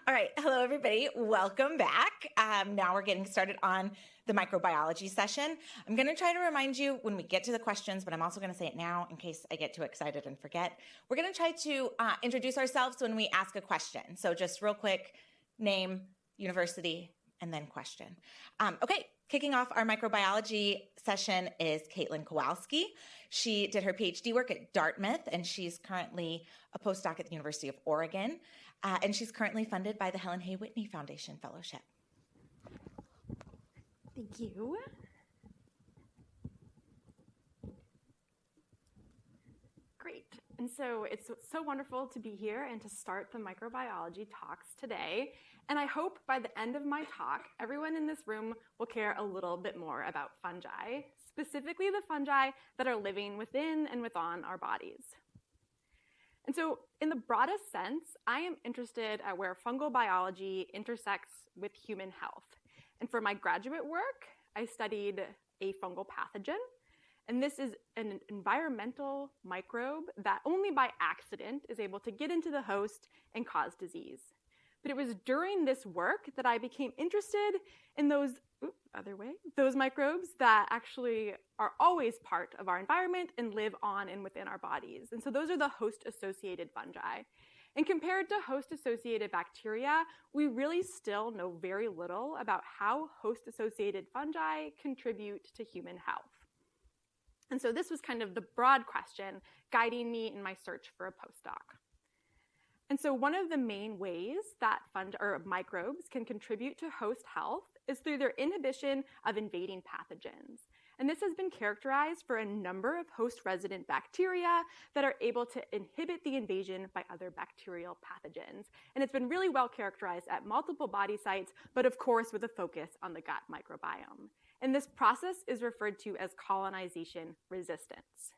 All right. Hello, everybody. Welcome back. Now we're getting started on the microbiology session. I'm going to try to remind you when we get to the questions, but I'm also going to say it now in case I get too excited and forget. We're going to try to introduce ourselves when we ask a question. So just real quick, name, university, and then question. Okay. Kicking off our microbiology session is Caitlin Kowalski. She did her PhD work at Dartmouth, and she's currently a postdoc at the University of Oregon. And she's currently funded by the Helen Hay Whitney Foundation Fellowship. Thank you. Great. And so it's so wonderful to be here and to start the microbiology talks today. And I hope by the end of my talk, everyone in this room will care a little bit more about fungi, specifically the fungi that are living within and within our bodies. And so in the broadest sense, I am interested at where fungal biology intersects with human health. And for my graduate work, I studied a fungal pathogen. And this is an environmental microbe that only by accident is able to get into the host and cause disease. But it was during this work that I became interested in those microbes that actually are always part of our environment and live on and within our bodies. And so those are the host-associated fungi. And compared to host-associated bacteria, we really still know very little about how host-associated fungi contribute to human health. And so this was kind of the broad question guiding me in my search for a postdoc. And so one of the main ways that microbes can contribute to host health is through their inhibition of invading pathogens. And this has been characterized for a number of host-resident bacteria that are able to inhibit the invasion by other bacterial pathogens. And it's been really well characterized at multiple body sites, but of course with a focus on the gut microbiome. And this process is referred to as colonization resistance.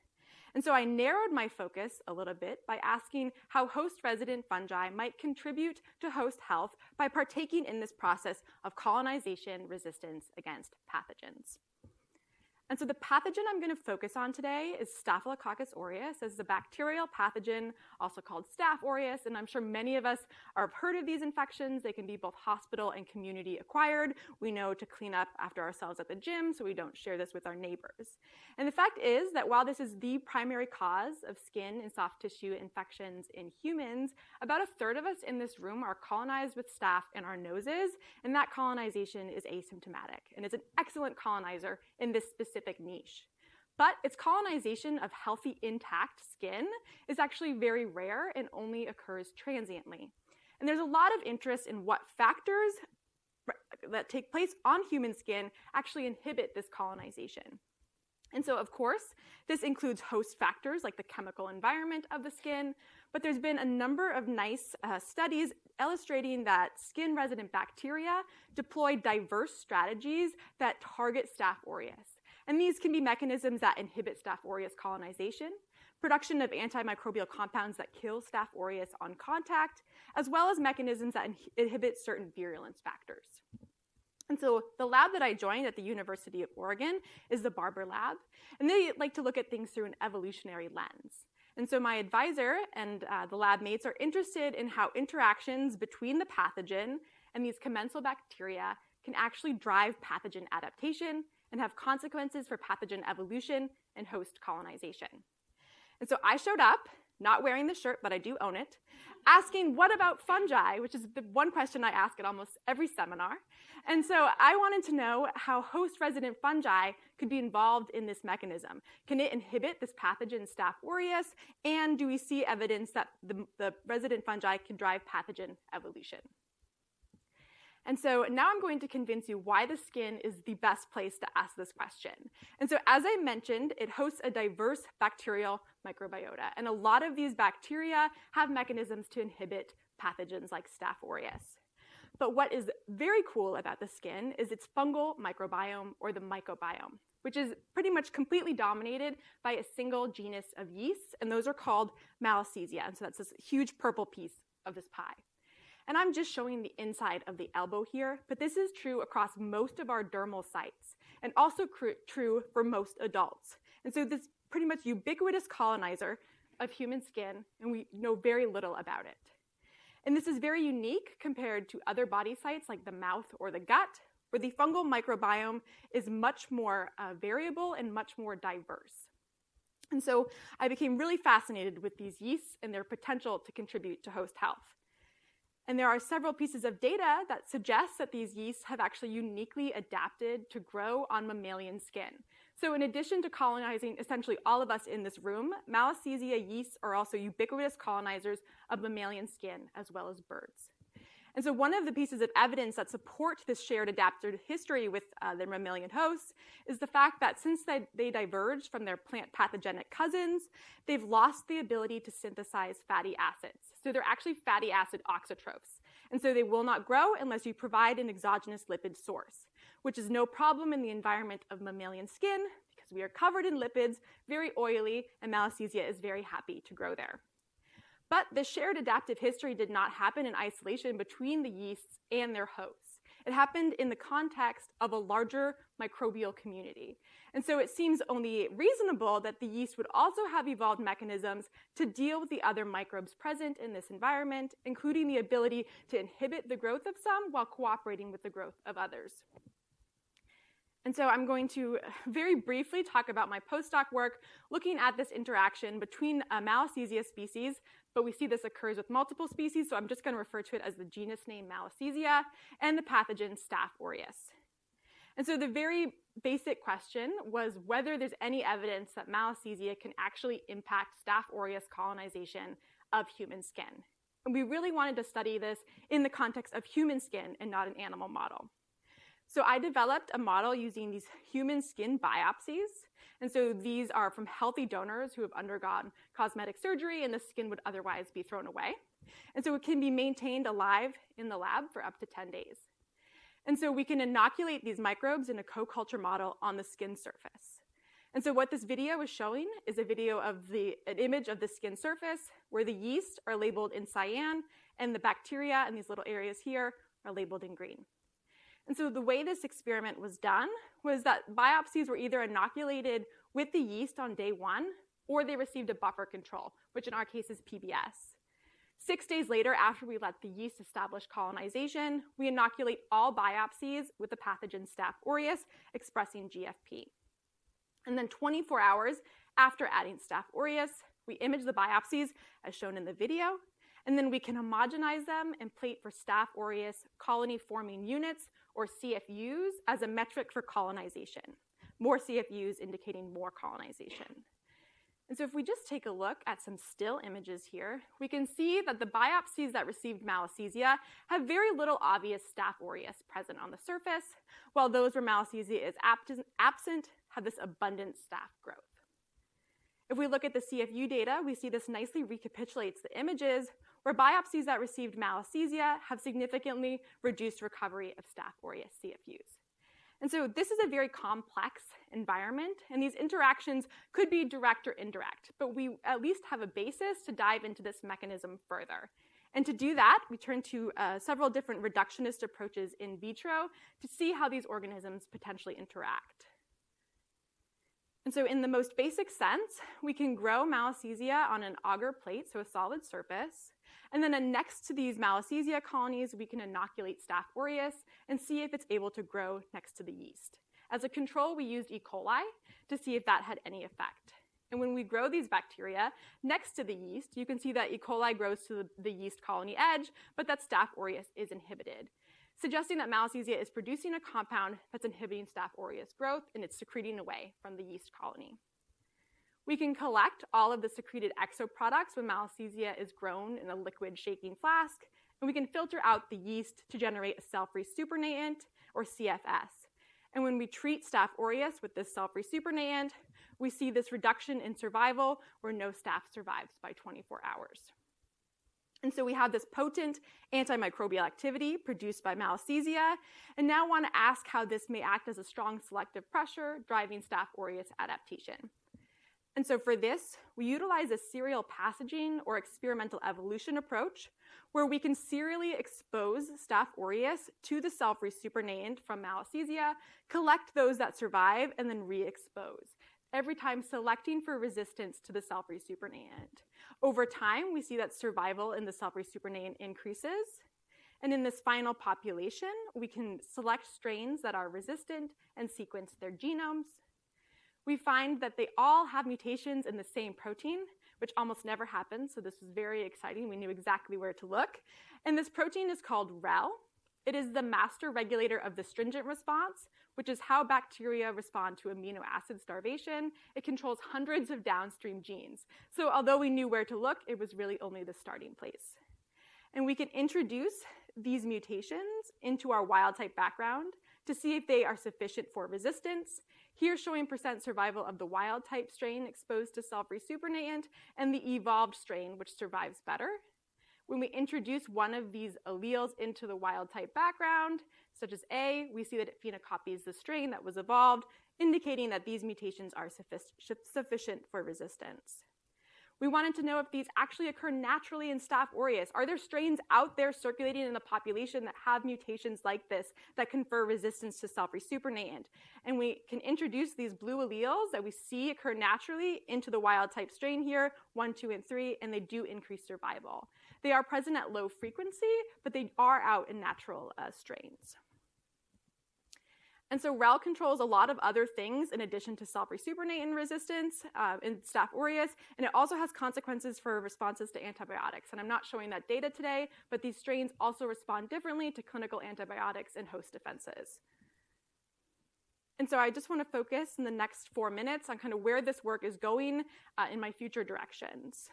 And so I narrowed my focus a little bit by asking how host-resident fungi might contribute to host health by partaking in this process of colonization resistance against pathogens. And so the pathogen I'm going to focus on today is Staphylococcus aureus as the bacterial pathogen, also called Staph aureus. And I'm sure many of us have heard of these infections. They can be both hospital and community acquired. We know to clean up after ourselves at the gym so we don't share this with our neighbors. And the fact is that while this is the primary cause of skin and soft tissue infections in humans, about a third of us in this room are colonized with staph in our noses, and that colonization is asymptomatic and is an excellent colonizer in this specific niche. But its colonization of healthy, intact skin is actually very rare and only occurs transiently. And there's a lot of interest in what factors that take place on human skin actually inhibit this colonization. And so, of course, this includes host factors like the chemical environment of the skin, but there's been a number of nice studies illustrating that skin-resident bacteria deploy diverse strategies that target Staph aureus. And these can be mechanisms that inhibit Staph aureus colonization, production of antimicrobial compounds that kill Staph aureus on contact, as well as mechanisms that inhibit certain virulence factors. And so the lab that I joined at the University of Oregon is the Barber Lab, and they like to look at things through an evolutionary lens. And so my advisor and the lab mates are interested in how interactions between the pathogen and these commensal bacteria can actually drive pathogen adaptation and have consequences for pathogen evolution and host colonization. And so I showed up, not wearing the shirt, but I do own it, asking what about fungi, which is the one question I ask at almost every seminar. And so I wanted to know how host-resident fungi could be involved in this mechanism. Can it inhibit this pathogen Staph aureus? And do we see evidence that the resident fungi can drive pathogen evolution? And so now I'm going to convince you why the skin is the best place to ask this question. And so as I mentioned, it hosts a diverse bacterial microbiota. And a lot of these bacteria have mechanisms to inhibit pathogens like Staph aureus. But what is very cool about the skin is its fungal microbiome, or the mycobiome, which is pretty much completely dominated by a single genus of yeasts, and those are called Malassezia. And so that's this huge purple piece of this pie. And I'm just showing the inside of the elbow here, but this is true across most of our dermal sites, and also true for most adults. And so this pretty much ubiquitous colonizer of human skin, and we know very little about it. And this is very unique compared to other body sites like the mouth or the gut, where the fungal microbiome is much more variable and much more diverse. And so I became really fascinated with these yeasts and their potential to contribute to host health. And there are several pieces of data that suggest that these yeasts have actually uniquely adapted to grow on mammalian skin. So in addition to colonizing essentially all of us in this room, Malassezia yeasts are also ubiquitous colonizers of mammalian skin as well as birds. And so one of the pieces of evidence that support this shared adaptive history with their mammalian hosts is the fact that since they diverged from their plant pathogenic cousins, they've lost the ability to synthesize fatty acids. So they're actually fatty acid auxotrophs. And so they will not grow unless you provide an exogenous lipid source, which is no problem in the environment of mammalian skin because we are covered in lipids, very oily, and Malassezia is very happy to grow there. But the shared adaptive history did not happen in isolation between the yeasts and their hosts. It happened in the context of a larger microbial community. And so it seems only reasonable that the yeast would also have evolved mechanisms to deal with the other microbes present in this environment, including the ability to inhibit the growth of some while cooperating with the growth of others. And so I'm going to very briefly talk about my postdoc work looking at this interaction between Malassezia species, but we see this occurs with multiple species, so I'm just going to refer to it as the genus name Malassezia, and the pathogen Staph aureus. And so the very basic question was whether there's any evidence that Malassezia can actually impact Staph aureus colonization of human skin. And we really wanted to study this in the context of human skin and not an animal model. So I developed a model using these human skin biopsies. And so these are from healthy donors who have undergone cosmetic surgery and the skin would otherwise be thrown away. And so it can be maintained alive in the lab for up to 10 days. And so we can inoculate these microbes in a co-culture model on the skin surface. And so what this video is showing is a video of an image of the skin surface where the yeast are labeled in cyan and the bacteria in these little areas here are labeled in green. And so the way this experiment was done was that biopsies were either inoculated with the yeast on day 1 or they received a buffer control, which in our case is PBS. 6 days later, after we let the yeast establish colonization, we inoculate all biopsies with the pathogen Staph aureus expressing GFP. And then 24 hours after adding Staph aureus, we image the biopsies as shown in the video, and then we can homogenize them and plate for Staph aureus colony-forming units, or CFUs, as a metric for colonization. More CFUs indicating more colonization. And so if we just take a look at some still images here, we can see that the biopsies that received Malassezia have very little obvious Staph aureus present on the surface, while those where Malassezia is absent have this abundant staph growth. If we look at the CFU data, we see this nicely recapitulates the images where biopsies that received Malassezia have significantly reduced recovery of Staph aureus CFUs. And so this is a very complex environment, and these interactions could be direct or indirect, but we at least have a basis to dive into this mechanism further. And to do that, we turn to several different reductionist approaches in vitro to see how these organisms potentially interact. And so in the most basic sense, we can grow Malassezia on an agar plate, so a solid surface. And then next to these Malassezia colonies, we can inoculate Staph aureus and see if it's able to grow next to the yeast. As a control, we used E. coli to see if that had any effect. And when we grow these bacteria next to the yeast, you can see that E. coli grows to the yeast colony edge, but that Staph aureus is inhibited, suggesting that Malassezia is producing a compound that's inhibiting Staph aureus growth and it's secreting away from the yeast colony. We can collect all of the secreted exoproducts when Malassezia is grown in a liquid shaking flask, and we can filter out the yeast to generate a cell-free supernatant, or CFS. And when we treat Staph aureus with this cell-free supernatant, we see this reduction in survival where no staph survives by 24 hours. And so we have this potent antimicrobial activity produced by Malassezia, and now want to ask how this may act as a strong selective pressure driving Staph aureus adaptation. And so for this, we utilize a serial passaging or experimental evolution approach where we can serially expose Staph aureus to the cell-free supernatant from Malassezia, collect those that survive, and then re-expose, every time selecting for resistance to the cell-free supernatant. Over time, we see that survival in the cell-free supernatant increases. And in this final population, we can select strains that are resistant and sequence their genomes. We find that they all have mutations in the same protein, which almost never happens, so this was very exciting. We knew exactly where to look. And this protein is called REL. It is the master regulator of the stringent response, which is how bacteria respond to amino acid starvation. It controls hundreds of downstream genes. So although we knew where to look, it was really only the starting place. And we can introduce these mutations into our wild-type background to see if they are sufficient for resistance. Here showing % survival of the wild-type strain exposed to cell-free supernatant and the evolved strain, which survives better. When we introduce one of these alleles into the wild-type background, such as A, we see that it phenocopies the strain that was evolved, indicating that these mutations are sufficient for resistance. We wanted to know if these actually occur naturally in Staph aureus. Are there strains out there circulating in the population that have mutations like this that confer resistance to cell-free supernatant? And we can introduce these blue alleles that we see occur naturally into the wild-type strain here, 1, 2, and 3, and they do increase survival. They are present at low frequency, but they are out in natural strains. And so REL controls a lot of other things in addition to cell-free supernatant resistance in Staph aureus, and it also has consequences for responses to antibiotics. And I'm not showing that data today, but these strains also respond differently to clinical antibiotics and host defenses. And so I just want to focus in the next 4 minutes on kind of where this work is going in my future directions.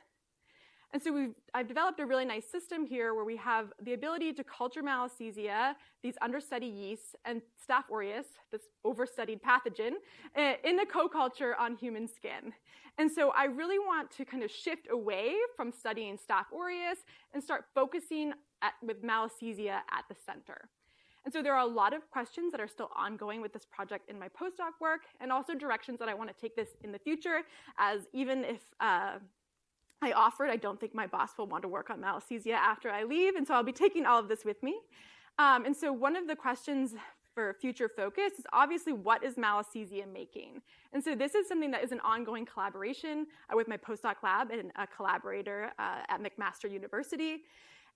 And so I've developed a really nice system here where we have the ability to culture Malassezia, these understudy yeasts, and Staph aureus, this overstudied pathogen, in a co-culture on human skin. And so I really want to kind of shift away from studying Staph aureus and start focusing with Malassezia at the center. And so there are a lot of questions that are still ongoing with this project in my postdoc work, and also directions that I want to take this in the future, as even if I offered, I don't think my boss will want to work on Malassezia after I leave, and so I'll be taking all of this with me. And so one of the questions for future focus is obviously what is Malassezia making? And so this is something that is an ongoing collaboration with my postdoc lab and a collaborator at McMaster University.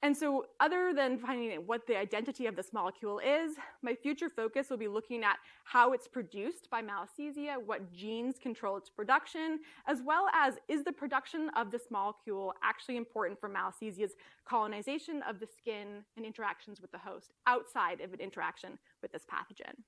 And so other than finding what the identity of this molecule is, my future focus will be looking at how it's produced by Malassezia, what genes control its production, as well as is the production of this molecule actually important for Malassezia's colonization of the skin and interactions with the host outside of an interaction with this pathogen.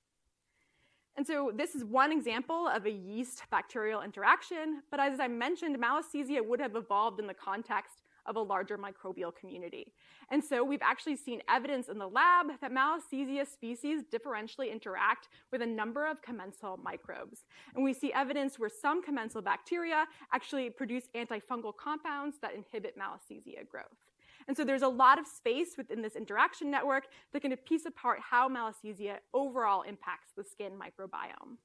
And so this is one example of a yeast-bacterial interaction, but as I mentioned, Malassezia would have evolved in the context of a larger microbial community. And so we've actually seen evidence in the lab that Malassezia species differentially interact with a number of commensal microbes. And we see evidence where some commensal bacteria actually produce antifungal compounds that inhibit Malassezia growth. And so there's a lot of space within this interaction network that can piece apart how Malassezia overall impacts the skin microbiome.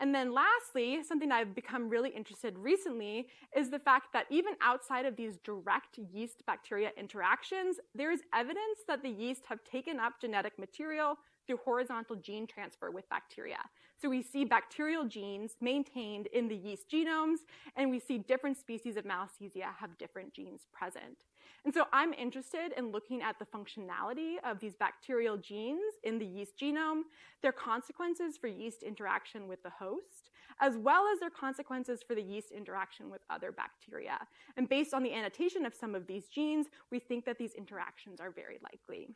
And then lastly, something I've become really interested in recently is the fact that even outside of these direct yeast-bacteria interactions, there is evidence that the yeast have taken up genetic material through horizontal gene transfer with bacteria. So we see bacterial genes maintained in the yeast genomes, and we see different species of Malassezia have different genes present. And so I'm interested in looking at the functionality of these bacterial genes in the yeast genome, their consequences for yeast interaction with the host, as well as their consequences for the yeast interaction with other bacteria. And based on the annotation of some of these genes, we think that these interactions are very likely.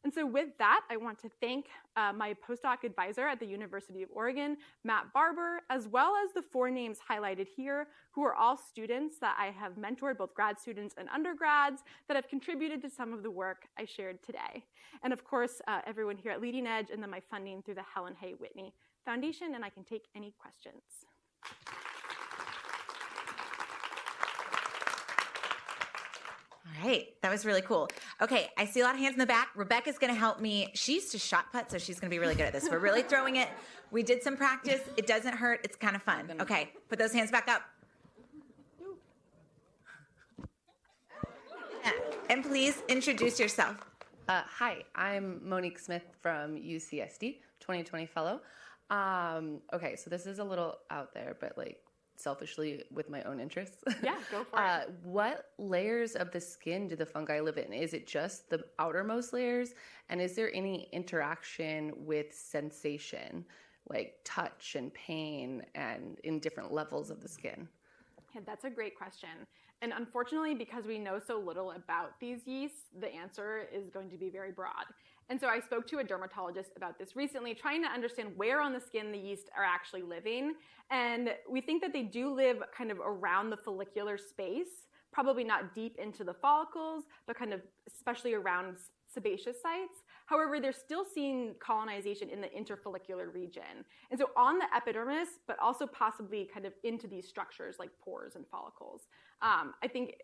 And so with that, I want to thank my postdoc advisor at the University of Oregon, Matt Barber, as well as the 4 names highlighted here, who are all students that I have mentored, both grad students and undergrads, that have contributed to some of the work I shared today. And of course, everyone here at Leading Edge, and then my funding through the Helen Hay Whitney Foundation, and I can take any questions. All right, that was really cool. Okay, I see a lot of hands in the back. Rebecca's going to help me. She used to shot put, so she's going to be really good at this. We're really throwing it. We did some practice. It doesn't hurt. It's kind of fun. Okay, put those hands back up. And please introduce yourself. Hi, I'm Monique Smith from UCSD, 2020 fellow. Okay, so this is a little out there, but like selfishly with my own interests. Yeah, go for it. What layers of the skin do the fungi live in? Is it just the outermost layers? And is there any interaction with sensation, like touch and pain, and in different levels of the skin? Yeah, that's a great question. And unfortunately, because we know so little about these yeasts, the answer is going to be very broad. And so I spoke to a dermatologist about this recently, trying to understand where on the skin the yeast are actually living. And we think that they do live kind of around the follicular space, probably not deep into the follicles, but kind of especially around sebaceous sites. However, they're still seeing colonization in the interfollicular region. And so on the epidermis, but also possibly kind of into these structures like pores and follicles. I think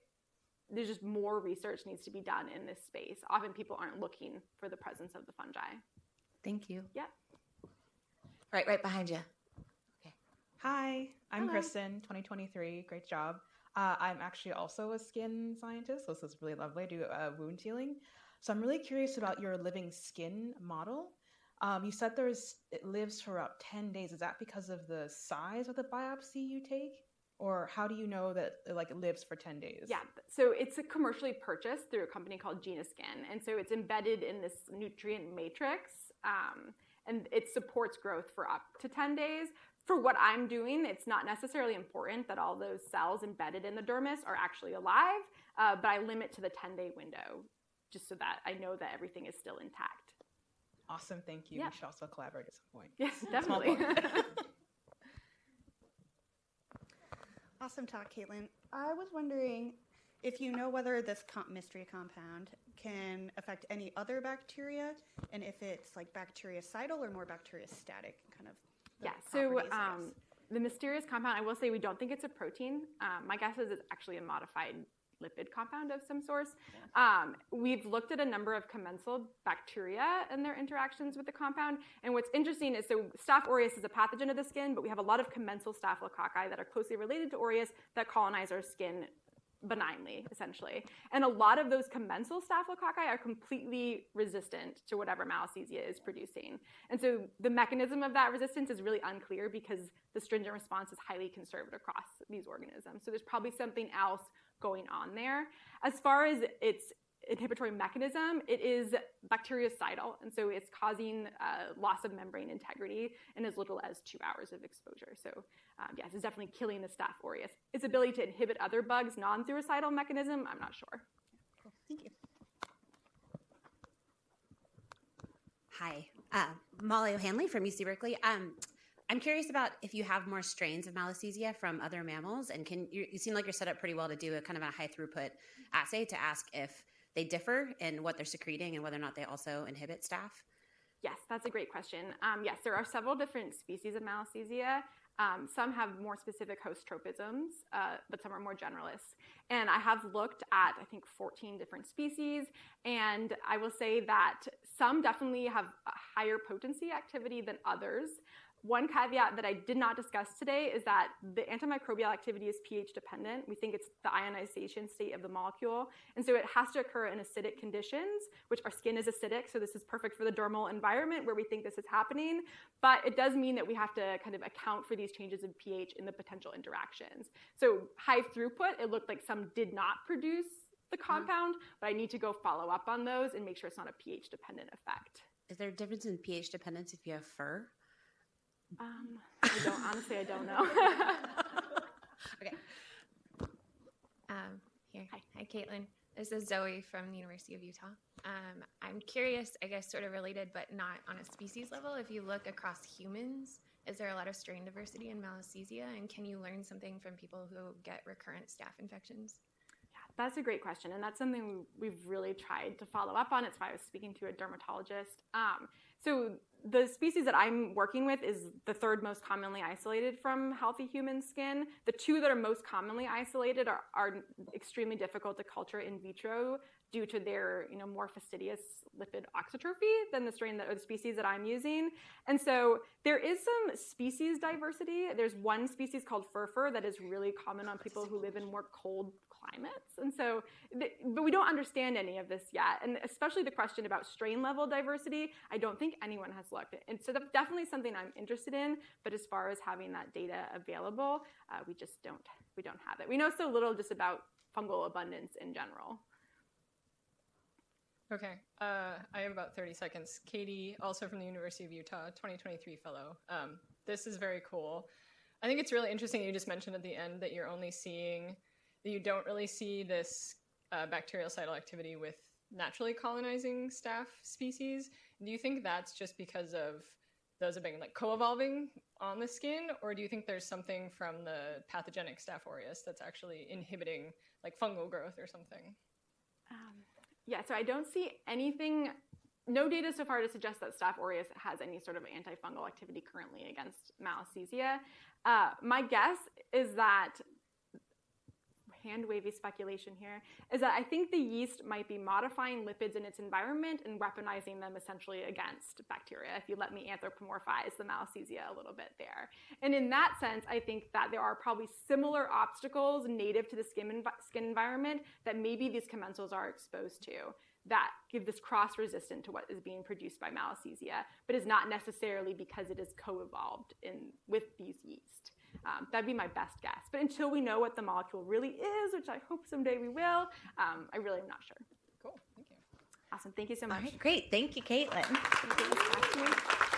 there's just more research needs to be done in this space. Often people aren't looking for the presence of the fungi. Thank you. Yeah. Right behind you. Okay. Hi, I'm Hello. Kristen, 2023. Great job. I'm actually also a skin scientist, so this is really lovely. I do wound healing. So I'm really curious about your living skin model. You said it lives for about 10 days. Is that because of the size of the biopsy you take? Or how do you know that it lives for 10 days? Yeah, so it's commercially purchased through a company called Skin, and so it's embedded in this nutrient matrix, and it supports growth for up to 10 days. For what I'm doing, it's not necessarily important that all those cells embedded in the dermis are actually alive, but I limit to the 10-day window, just so that I know that everything is still intact. Awesome, thank you. Yeah. We should also collaborate at some point. Yes, definitely. Awesome talk, Caitlin. I was wondering if you know whether this mystery compound can affect any other bacteria, and if it's like bactericidal or more bacteriostatic, kind of. Yeah, so the mysterious compound, I will say we don't think it's a protein. My guess is it's actually a modified lipid compound of some source. We've looked at a number of commensal bacteria and their interactions with the compound. And what's interesting is, so Staph aureus is a pathogen of the skin, but we have a lot of commensal staphylococci that are closely related to aureus that colonize our skin benignly, essentially. And a lot of those commensal staphylococci are completely resistant to whatever Malassezia is producing. And so the mechanism of that resistance is really unclear because the stringent response is highly conserved across these organisms. So there's probably something else going on there. As far as its inhibitory mechanism, it is bactericidal, and so it's causing loss of membrane integrity in as little as 2 hours of exposure. So yes, it's definitely killing the Staph aureus. Its ability to inhibit other bugs, non-suicidal mechanism, I'm not sure. Cool. Thank you. Hi, Molly O'Hanley from UC Berkeley. I'm curious about if you have more strains of Malassezia from other mammals, and you seem like you're set up pretty well to do a kind of a high throughput assay to ask if they differ in what they're secreting and whether or not they also inhibit staph. Yes, that's a great question. Yes, there are several different species of Malassezia. Some have more specific host tropisms, but some are more generalists. And I have looked at, I think, 14 different species, and I will say that some definitely have a higher potency activity than others. One caveat that I did not discuss today is that the antimicrobial activity is pH dependent. We think it's the ionization state of the molecule. And so it has to occur in acidic conditions, which our skin is acidic. So this is perfect for the dermal environment where we think this is happening. But it does mean that we have to kind of account for these changes in pH in the potential interactions. So high throughput, it looked like some did not produce the compound, but I need to go follow up on those and make sure it's not a pH dependent effect. Is there a difference in pH dependence if you have fur? Honestly, I don't know. Okay. Here. Hi. Hi, Caitlin. This is Zoe from the University of Utah. I'm curious, I guess sort of related, but not on a species level. If you look across humans, is there a lot of strain diversity in Malassezia? And can you learn something from people who get recurrent staph infections? That's a great question, and that's something we've really tried to follow up on. It's why I was speaking to a dermatologist. So the species that I'm working with is the third most commonly isolated from healthy human skin. The two that are most commonly isolated are extremely difficult to culture in vitro due to their more fastidious lipid oxytrophy than the strain or the species that I'm using. And so there is some species diversity. There's one species called fur that is really common on people who live in more cold climates. And so, but we don't understand any of this yet. And especially the question about strain level diversity, I don't think anyone has looked. And so that's definitely something I'm interested in. But as far as having that data available, we don't have it. We know so little just about fungal abundance in general. Okay, I have about 30 seconds. Katie, also from the University of Utah, 2023 fellow. This is very cool. I think it's really interesting you just mentioned at the end that you don't really see this bactericidal activity with naturally colonizing staph species. Do you think that's just because of those have been like co-evolving on the skin, or do you think there's something from the pathogenic Staph aureus that's actually inhibiting like fungal growth or something? Yeah, so I don't see anything, no data so far to suggest that Staph aureus has any sort of antifungal activity currently against Malassezia. My guess is that, hand-wavy speculation here, is that I think the yeast might be modifying lipids in its environment and weaponizing them essentially against bacteria, if you let me anthropomorphize the Malassezia a little bit there. And in that sense, I think that there are probably similar obstacles native to the skin environment that maybe these commensals are exposed to that give this cross-resistant to what is being produced by Malassezia, but is not necessarily because it is co-evolved with these yeast. That'd be my best guess. But until we know what the molecule really is, which I hope someday we will, I really am not sure. Cool, thank you. Awesome, thank you so much. All right, great. Thank you, Caitlin. Thank you.